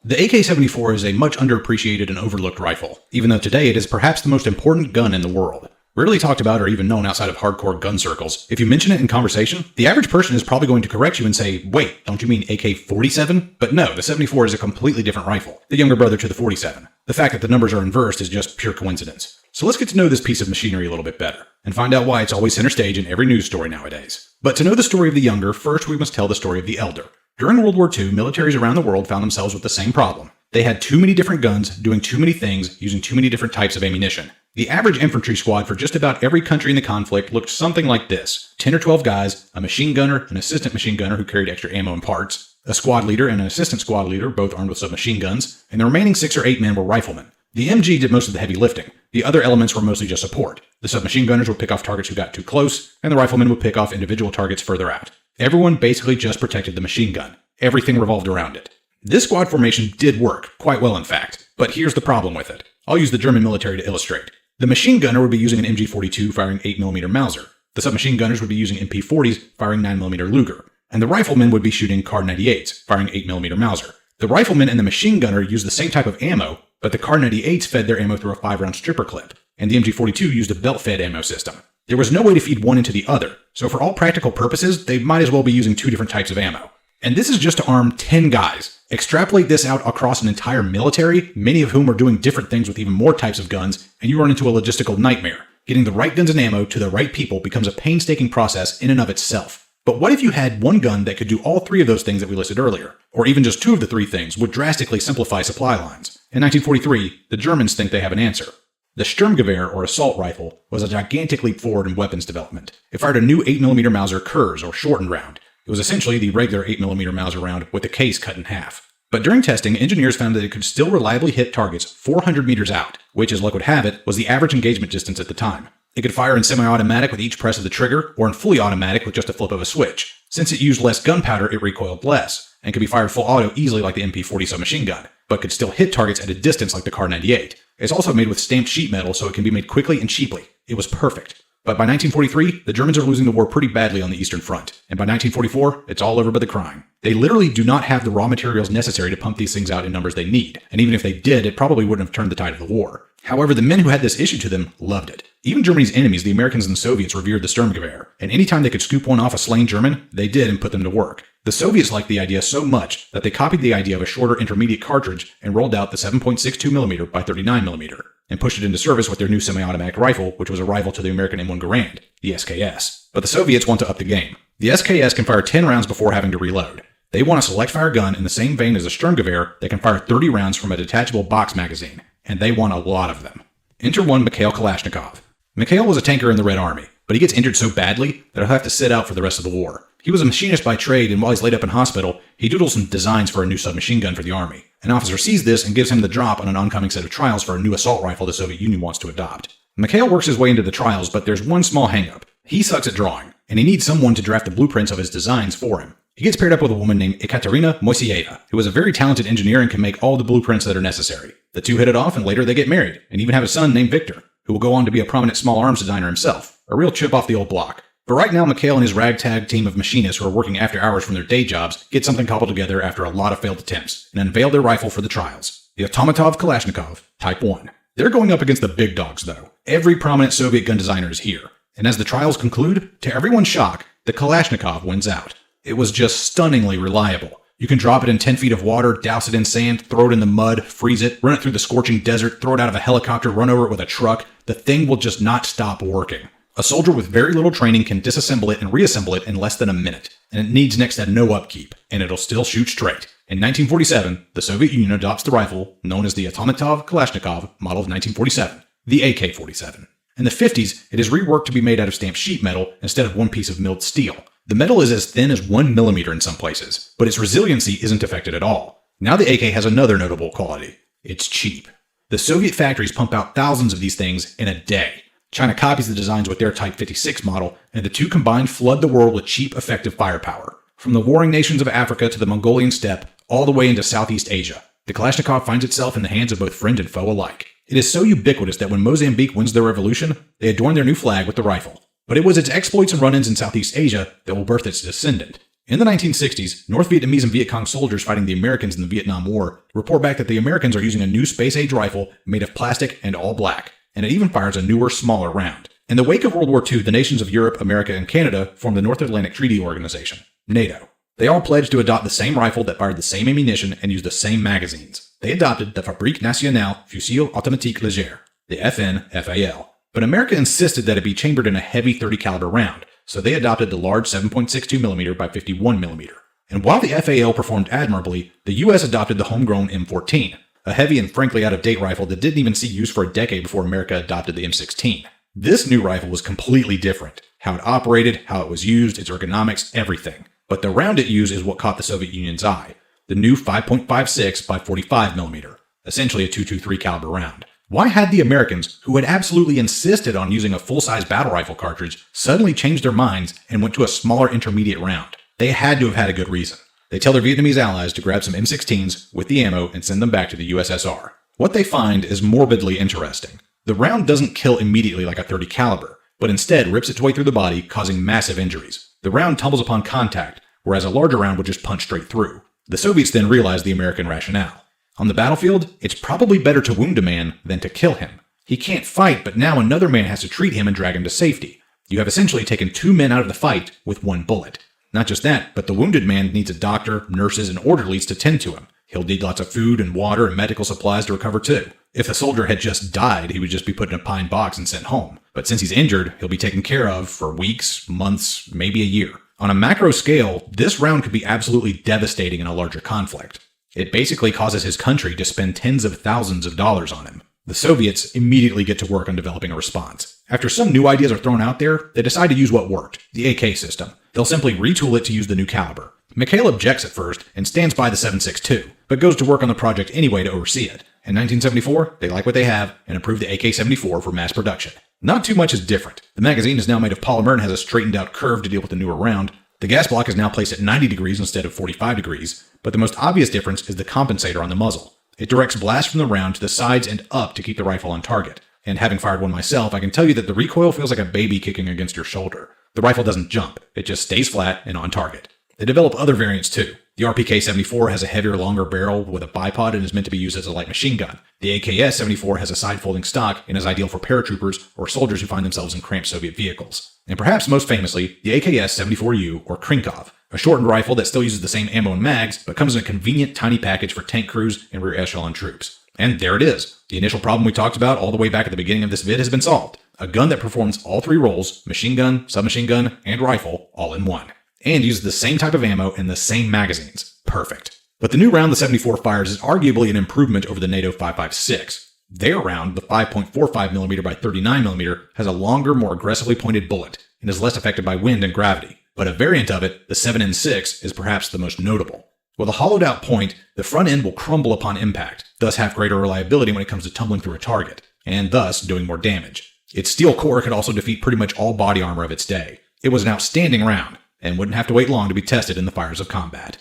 The AK-74 is a much underappreciated and overlooked rifle, even though today it is perhaps the most important gun in the world. Rarely talked about or even known outside of hardcore gun circles. If you mention it in conversation, the average person is probably going to correct you and say, wait, don't you mean AK-47? But no, the 74 is a completely different rifle, the younger brother to the 47. The fact that the numbers are inversed is just pure coincidence. So let's get to know this piece of machinery a little bit better, and find out why it's always center stage in every news story nowadays. But to know the story of the younger, first we must tell the story of the elder. During World War II, militaries around the world found themselves with the same problem. They had too many different guns, doing too many things, using too many different types of ammunition. The average infantry squad for just about every country in the conflict looked something like this. 10 or 12 guys, a machine gunner, an assistant machine gunner who carried extra ammo and parts, a squad leader and an assistant squad leader, both armed with submachine guns, and the remaining 6 or 8 men were riflemen. The MG did most of the heavy lifting. The other elements were mostly just support. The submachine gunners would pick off targets who got too close, and the riflemen would pick off individual targets further out. Everyone basically just protected the machine gun. Everything revolved around it. This squad formation did work, quite well in fact, but here's the problem with it. I'll use the German military to illustrate. The machine gunner would be using an MG42 firing 8mm Mauser. The submachine gunners would be using MP40s firing 9mm Luger. And the riflemen would be shooting Kar-98s firing 8mm Mauser. The rifleman and the machine gunner used the same type of ammo, but the Kar-98s fed their ammo through a 5-round stripper clip, and the MG42 used a belt-fed ammo system. There was no way to feed one into the other, so for all practical purposes, they might as well be using 2 different types of ammo. And this is just to arm 10 guys. Extrapolate this out across an entire military, many of whom are doing different things with even more types of guns, and you run into a logistical nightmare. Getting the right guns and ammo to the right people becomes a painstaking process in and of itself. But what if you had one gun that could do all 3 of those things that we listed earlier? Or even just 2 of the 3 things would drastically simplify supply lines. In 1943, the Germans think they have an answer. The Sturmgewehr, or assault rifle, was a gigantic leap forward in weapons development. It fired a new 8mm Mauser Kurz, or shortened round. It was essentially the regular 8mm Mauser round with the case cut in half. But during testing, engineers found that it could still reliably hit targets 400 meters out, which, as luck would have it, was the average engagement distance at the time. It could fire in semi-automatic with each press of the trigger, or in fully automatic with just a flip of a switch. Since it used less gunpowder, it recoiled less, and could be fired full auto easily like the MP40 submachine gun, but could still hit targets at a distance like the Kar-98. It's also made with stamped sheet metal, so it can be made quickly and cheaply. It was perfect. But by 1943, the Germans are losing the war pretty badly on the Eastern Front, and by 1944, it's all over but the crying. They literally do not have the raw materials necessary to pump these things out in numbers they need, and even if they did, it probably wouldn't have turned the tide of the war. However, the men who had this issue to them loved it. Even Germany's enemies, the Americans and the Soviets, revered the Sturmgewehr, and anytime they could scoop one off a slain German, they did and put them to work. The Soviets liked the idea so much that they copied the idea of a shorter intermediate cartridge and rolled out the 7.62mm by 39mm, and pushed it into service with their new semi-automatic rifle, which was a rival to the American M1 Garand, the SKS. But the Soviets want to up the game. The SKS can fire 10 rounds before having to reload. They want a select-fire gun in the same vein as a Sturmgewehr that can fire 30 rounds from a detachable box magazine, and they want a lot of them. Enter one Mikhail Kalashnikov. Mikhail was a tanker in the Red Army, but he gets injured so badly that he'll have to sit out for the rest of the war. He was a machinist by trade, and while he's laid up in hospital, he doodles some designs for a new submachine gun for the Army. An officer sees this and gives him the drop on an oncoming set of trials for a new assault rifle the Soviet Union wants to adopt. Mikhail works his way into the trials, but there's one small hang-up. He sucks at drawing, and he needs someone to draft the blueprints of his designs for him. He gets paired up with a woman named Ekaterina Moiseyeva, who is a very talented engineer and can make all the blueprints that are necessary. The two hit it off, and later they get married, and even have a son named Victor, who will go on to be a prominent small arms designer himself. A real chip off the old block. But right now, Mikhail and his ragtag team of machinists who are working after hours from their day jobs get something cobbled together after a lot of failed attempts, and unveil their rifle for the trials. The Automatov Kalashnikov Type 1. They're going up against the big dogs, though. Every prominent Soviet gun designer is here. And as the trials conclude, to everyone's shock, the Kalashnikov wins out. It was just stunningly reliable. You can drop it in 10 feet of water, douse it in sand, throw it in the mud, freeze it, run it through the scorching desert, throw it out of a helicopter, run over it with a truck. The thing will just not stop working. A soldier with very little training can disassemble it and reassemble it in less than a minute, and it needs next to no upkeep, and it'll still shoot straight. In 1947, the Soviet Union adopts the rifle known as the Automatov Kalashnikov model of 1947, the AK-47. In the 50s, it is reworked to be made out of stamped sheet metal instead of one piece of milled steel. The metal is as thin as 1 millimeter in some places, but its resiliency isn't affected at all. Now the AK has another notable quality. It's cheap. The Soviet factories pump out thousands of these things in a day. China copies the designs with their Type 56 model, and the two combined flood the world with cheap, effective firepower. From the warring nations of Africa to the Mongolian steppe, all the way into Southeast Asia, the Kalashnikov finds itself in the hands of both friend and foe alike. It is so ubiquitous that when Mozambique wins their revolution, they adorn their new flag with the rifle. But it was its exploits and run-ins in Southeast Asia that will birth its descendant. In the 1960s, North Vietnamese and Viet Cong soldiers fighting the Americans in the Vietnam War report back that the Americans are using a new space-age rifle made of plastic and all black, and it even fires a newer, smaller round. In the wake of World War II, the nations of Europe, America, and Canada formed the North Atlantic Treaty Organization, NATO. They all pledged to adopt the same rifle that fired the same ammunition and used the same magazines. They adopted the Fabrique Nationale Fusil Automatique Léger, the FNFAL. But America insisted that it be chambered in a heavy 30 caliber round, so they adopted the large 7.62mm by 51mm. And while the FAL performed admirably, the US adopted the homegrown M14, a heavy and frankly out-of-date rifle that didn't even see use for a decade before America adopted the M16. This new rifle was completely different. How it operated, how it was used, its ergonomics, everything. But the round it used is what caught the Soviet Union's eye. The new 5.56 by 45mm, essentially a .223 caliber round. Why had the Americans, who had absolutely insisted on using a full-size battle rifle cartridge, suddenly changed their minds and went to a smaller intermediate round? They had to have had a good reason. They tell their Vietnamese allies to grab some M16s with the ammo and send them back to the USSR. What they find is morbidly interesting. The round doesn't kill immediately like a 30 caliber, but instead rips its way through the body, causing massive injuries. The round tumbles upon contact, whereas a larger round would just punch straight through. The Soviets then realized the American rationale. On the battlefield, it's probably better to wound a man than to kill him. He can't fight, but now another man has to treat him and drag him to safety. You have essentially taken two men out of the fight with one bullet. Not just that, but the wounded man needs a doctor, nurses, and orderlies to tend to him. He'll need lots of food and water and medical supplies to recover too. If the soldier had just died, he would just be put in a pine box and sent home. But since he's injured, he'll be taken care of for weeks, months, maybe a year. On a macro scale, this round could be absolutely devastating in a larger conflict. It basically causes his country to spend tens of thousands of dollars on him. The Soviets immediately get to work on developing a response. After some new ideas are thrown out there, they decide to use what worked, the AK system. They'll simply retool it to use the new caliber. Mikhail objects at first and stands by the 7.62, but goes to work on the project anyway to oversee it. In 1974, they like what they have and approve the AK-74 for mass production. Not too much is different. The magazine is now made of polymer and has a straightened out curve to deal with the newer round. The gas block is now placed at 90 degrees instead of 45 degrees, but the most obvious difference is the compensator on the muzzle. It directs blast from the round to the sides and up to keep the rifle on target. And having fired one myself, I can tell you that the recoil feels like a baby kicking against your shoulder. The rifle doesn't jump, it just stays flat and on target. They develop other variants too. The RPK-74 has a heavier, longer barrel with a bipod and is meant to be used as a light machine gun. The AKS-74 has a side-folding stock and is ideal for paratroopers or soldiers who find themselves in cramped Soviet vehicles. And perhaps most famously, the AKS-74U, or Krinkov, a shortened rifle that still uses the same ammo and mags, but comes in a convenient tiny package for tank crews and rear echelon troops. And there it is. The initial problem we talked about all the way back at the beginning of this vid has been solved. A gun that performs all three roles, machine gun, submachine gun, and rifle, all in one. And uses the same type of ammo and the same magazines. Perfect. But the new round the 74 fires is arguably an improvement over the NATO 5.56. Their round, the 5.45mm by 39mm, has a longer, more aggressively pointed bullet and is less affected by wind and gravity. But a variant of it, the 7N6, is perhaps the most notable. With a hollowed out point, the front end will crumble upon impact, thus have greater reliability when it comes to tumbling through a target, and thus doing more damage. Its steel core could also defeat pretty much all body armor of its day. It was an outstanding round, and wouldn't have to wait long to be tested in the fires of combat.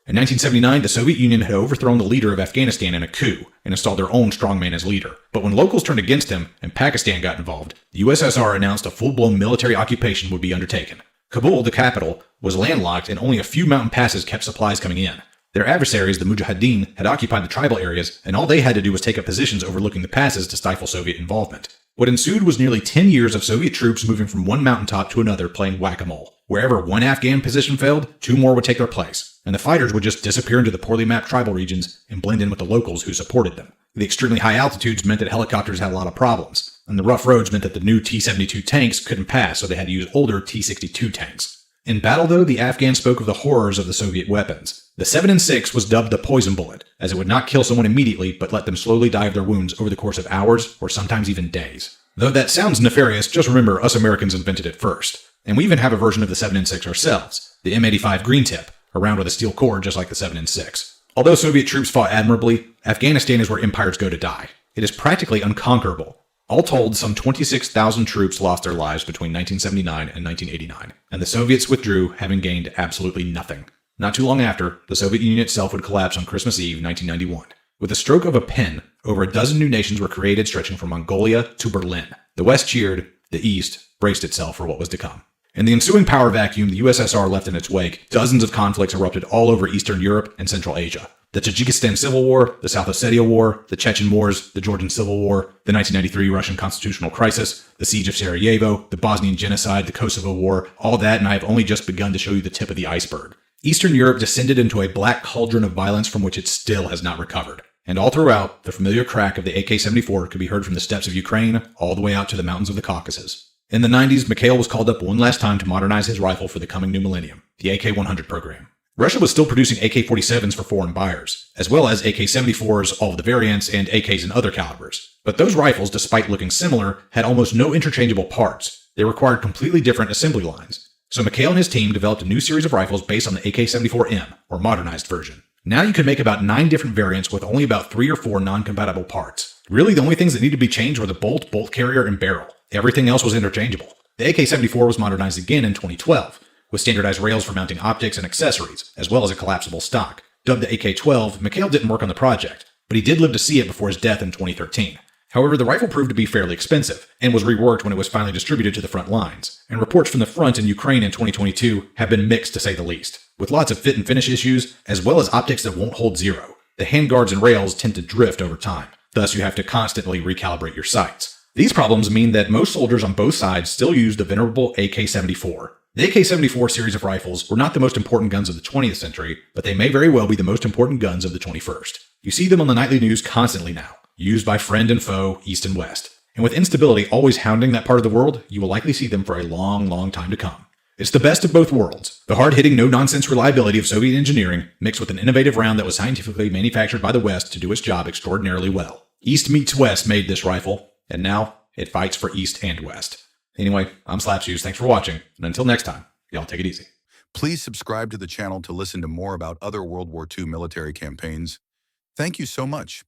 In 1979, the Soviet Union had overthrown the leader of Afghanistan in a coup and installed their own strongman as leader. But when locals turned against him and Pakistan got involved, the USSR announced a full-blown military occupation would be undertaken. Kabul, the capital, was landlocked and only a few mountain passes kept supplies coming in. Their adversaries, the Mujahideen, had occupied the tribal areas, and all they had to do was take up positions overlooking the passes to stifle Soviet involvement. What ensued was nearly 10 years of Soviet troops moving from one mountaintop to another playing whack-a-mole. Wherever one Afghan position failed, two more would take their place, and the fighters would just disappear into the poorly mapped tribal regions and blend in with the locals who supported them. The extremely high altitudes meant that helicopters had a lot of problems, and the rough roads meant that the new T-72 tanks couldn't pass, so they had to use older T-62 tanks. In battle, though, the Afghans spoke of the horrors of the Soviet weapons. The 7.6 was dubbed the poison bullet, as it would not kill someone immediately, but let them slowly die of their wounds over the course of hours, or sometimes even days. Though that sounds nefarious, just remember us Americans invented it first. And we even have a version of the 7.6 ourselves, the M85 Green Tip, a round with a steel core just like the 7.6. Although Soviet troops fought admirably, Afghanistan is where empires go to die. It is practically unconquerable. All told, some 26,000 troops lost their lives between 1979 and 1989, and the Soviets withdrew, having gained absolutely nothing. Not too long after, the Soviet Union itself would collapse on Christmas Eve, 1991. With the stroke of a pen, over a dozen new nations were created stretching from Mongolia to Berlin. The West cheered, the East braced itself for what was to come. In the ensuing power vacuum the USSR left in its wake, dozens of conflicts erupted all over Eastern Europe and Central Asia. The Tajikistan Civil War, the South Ossetia War, the Chechen Wars, the Georgian Civil War, the 1993 Russian constitutional crisis, the Siege of Sarajevo, the Bosnian Genocide, the Kosovo War, all that, and I have only just begun to show you the tip of the iceberg. Eastern Europe descended into a black cauldron of violence from which it still has not recovered. And all throughout, the familiar crack of the AK-74 could be heard from the steppes of Ukraine all the way out to the mountains of the Caucasus. In the 90s, Mikhail was called up one last time to modernize his rifle for the coming new millennium, the AK-100 program. Russia was still producing AK-47s for foreign buyers, as well as AK-74s, all of the variants, and AKs in other calibers. But those rifles, despite looking similar, had almost no interchangeable parts. They required completely different assembly lines. So Mikhail and his team developed a new series of rifles based on the AK-74M, or modernized version. Now you could make about 9 different variants with only about 3 or 4 non-compatible parts. Really, the only things that needed to be changed were the bolt carrier, and barrel. Everything else was interchangeable. The AK-74 was modernized again in 2012, with standardized rails for mounting optics and accessories, as well as a collapsible stock. Dubbed the AK-12, Mikhail didn't work on the project, but he did live to see it before his death in 2013. However, the rifle proved to be fairly expensive, and was reworked when it was finally distributed to the front lines, and reports from the front in Ukraine in 2022 have been mixed to say the least, with lots of fit and finish issues, as well as optics that won't hold zero. The handguards and rails tend to drift over time, thus you have to constantly recalibrate your sights. These problems mean that most soldiers on both sides still use the venerable AK-74. The AK-74 series of rifles were not the most important guns of the 20th century, but they may very well be the most important guns of the 21st. You see them on the nightly news constantly now, used by friend and foe, east and west. And with instability always hounding that part of the world, you will likely see them for a long, long time to come. It's the best of both worlds. The hard-hitting, no-nonsense reliability of Soviet engineering mixed with an innovative round that was scientifically manufactured by the West to do its job extraordinarily well. East meets West made this rifle, and now it fights for East and West. Anyway, I'm Slapshoes. Thanks for watching, and until next time, y'all take it easy. Please subscribe to the channel to listen to more about other World War II military campaigns. Thank you so much.